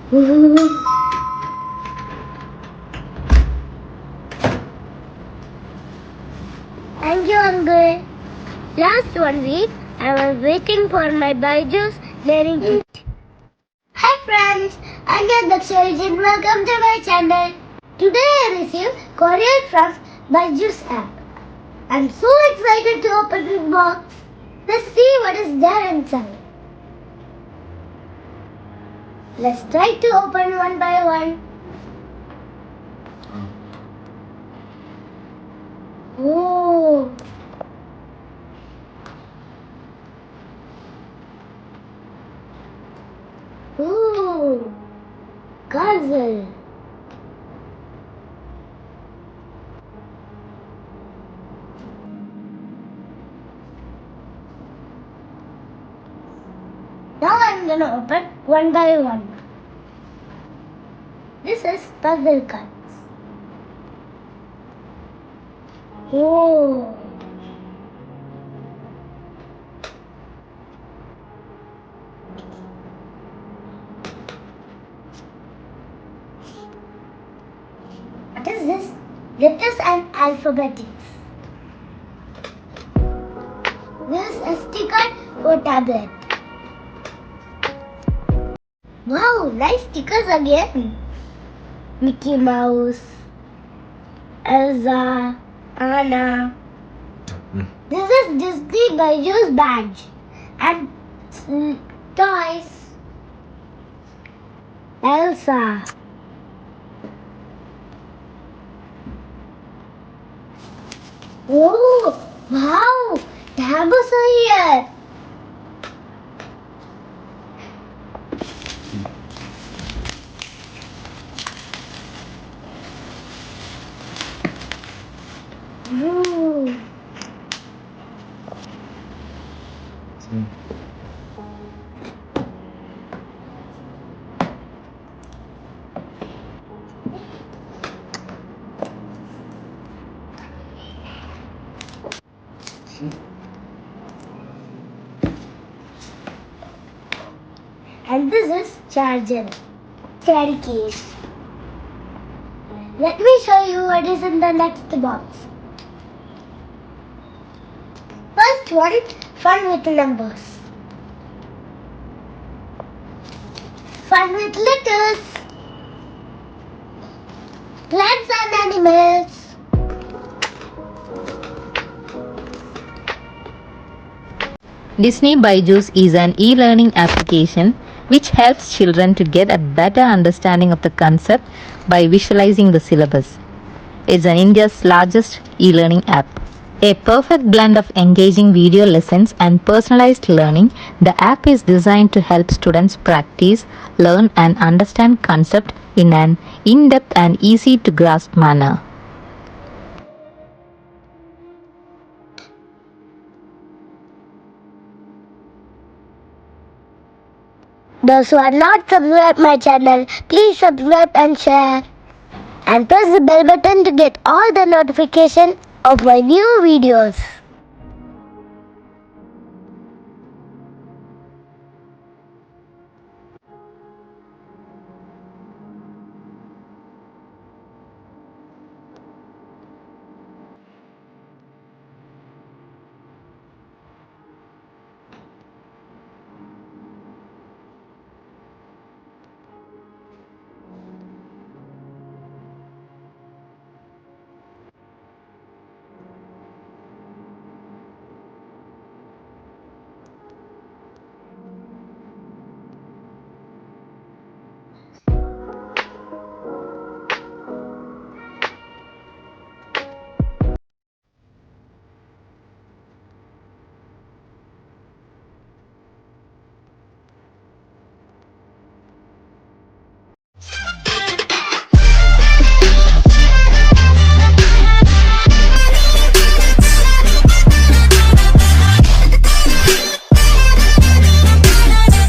Thank you, Uncle. Last 1 week, I was waiting for my Byju's learning kit. Hi friends, I'm Daksha and welcome to my channel. Today I received courier from Byju's app. I'm so excited to open this box. Let's see what is there inside. Let's try to open one by one. Oh. Ooh, puzzle. Now I'm gonna open one by one. This is puzzle cards. Oh. What is this? Letters and alphabetics. This is a sticker for tablet. Wow, nice stickers again. Mickey Mouse, Elsa, Anna. This is Disney Byju's badge and toys. Elsa. Oh, wow! Tabs are here. Ooh. And this is charger. Carry case. Let me show you what is in the next box. First one, fun with numbers. Fun with letters. Plants and animals. Disney Byju's is an e-learning application which helps children to get a better understanding of the concept by visualizing the syllabus. It's India's largest e-learning app. A perfect blend of engaging video lessons and personalized learning, the app is designed to help students practice, learn and understand concepts in an in-depth and easy to grasp manner. Those who are not subscribed my channel, please subscribe and share. And press the bell button to get all the notifications of my new videos.